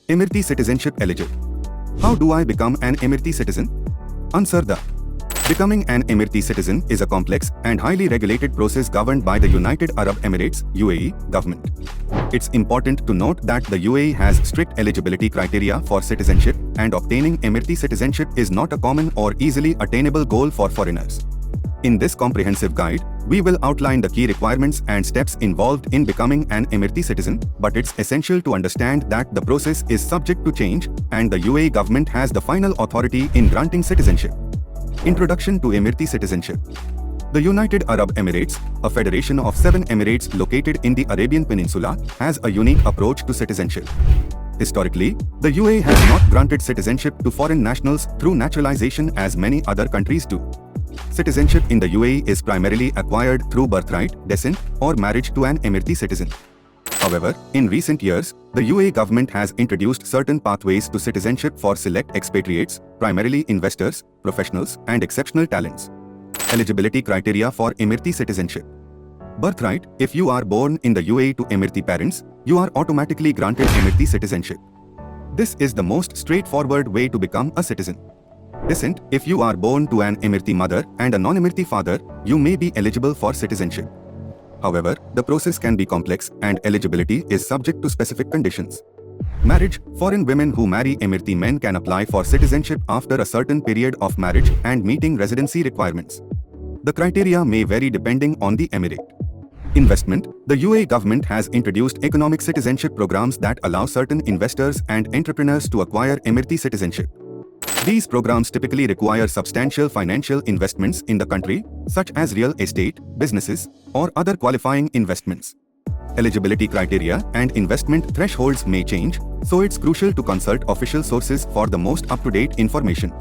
Emirati citizenship eligible. How do I become an Emirati citizen? Answer the. Becoming an Emirati citizen is a complex and highly regulated process governed by the United Arab Emirates (UAE) government. It's important to note that the UAE has strict eligibility criteria for citizenship, and obtaining Emirati citizenship is not a common or easily attainable goal for foreigners. In this comprehensive guide, we will outline the key requirements and steps involved in becoming an Emirati citizen, but it's essential to understand that the process is subject to change, and the UAE government has the final authority in granting citizenship. Introduction to Emirati citizenship. The United Arab Emirates, a federation of 7 emirates located in the Arabian Peninsula, has a unique approach to citizenship. Historically, the UAE has not granted citizenship to foreign nationals through naturalization as many other countries do. Citizenship in the UAE is primarily acquired through birthright, descent, or marriage to an Emirati citizen. However, in recent years, the UAE government has introduced certain pathways to citizenship for select expatriates, primarily investors, professionals, and exceptional talents. Eligibility criteria for Emirati citizenship. Birthright: if you are born in the UAE to Emirati parents, you are automatically granted Emirati citizenship. This is the most straightforward way to become a citizen. Descent: if you are born to an Emirati mother and a non-Emirati father, you may be eligible for citizenship. However, the process can be complex and eligibility is subject to specific conditions. Marriage: foreign women who marry Emirati men can apply for citizenship after a certain period of marriage and meeting residency requirements. The criteria may vary depending on the emirate. Investment: the UAE government has introduced economic citizenship programs that allow certain investors and entrepreneurs to acquire Emirati citizenship. These programs typically require substantial financial investments in the country, such as real estate, businesses, or other qualifying investments. Eligibility criteria and investment thresholds may change, so it's crucial to consult official sources for the most up-to-date information.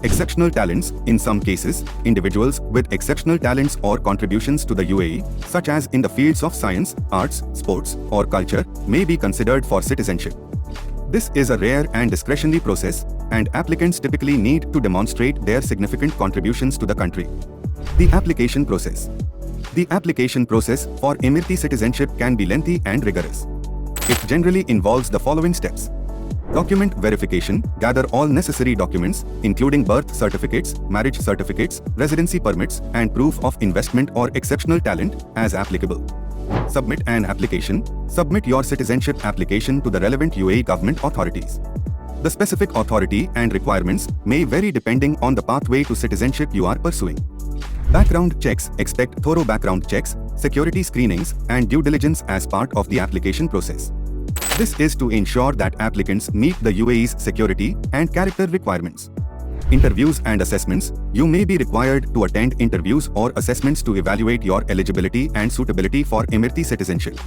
Exceptional talents: in some cases, individuals with exceptional talents or contributions to the UAE, such as in the fields of science, arts, sports, or culture, may be considered for citizenship. This is a rare and discretionary process, and applicants typically need to demonstrate their significant contributions to the country. The application process. The application process for Emirati citizenship can be lengthy and rigorous. It generally involves the following steps. Document verification: gather all necessary documents, including birth certificates, marriage certificates, residency permits, and proof of investment or exceptional talent, as applicable. Submit an application. Submit your citizenship application to the relevant UAE government authorities. The specific authority and requirements may vary depending on the pathway to citizenship you are pursuing. Background checks: expect thorough background checks, security screenings, and due diligence as part of the application process. This is to ensure that applicants meet the UAE's security and character requirements. Interviews and assessments: you may be required to attend interviews or assessments to evaluate your eligibility and suitability for Emirati citizenship.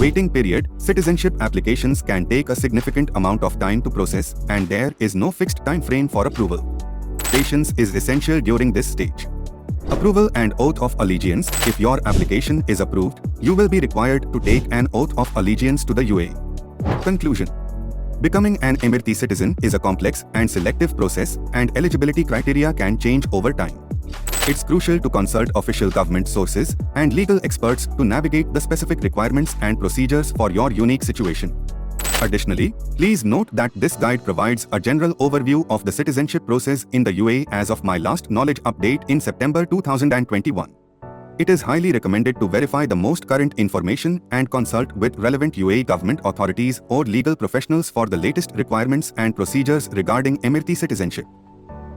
Waiting period: citizenship applications can take a significant amount of time to process, and there is no fixed time frame for approval. Patience is essential during this stage. Approval and oath of allegiance: if your application is approved, you will be required to take an oath of allegiance to the UAE. Conclusion. Becoming an Emirati citizen is a complex and selective process, and eligibility criteria can change over time. It's crucial to consult official government sources and legal experts to navigate the specific requirements and procedures for your unique situation. Additionally, please note that this guide provides a general overview of the citizenship process in the UAE as of my last knowledge update in September 2021. It is highly recommended to verify the most current information and consult with relevant UAE government authorities or legal professionals for the latest requirements and procedures regarding Emirati citizenship.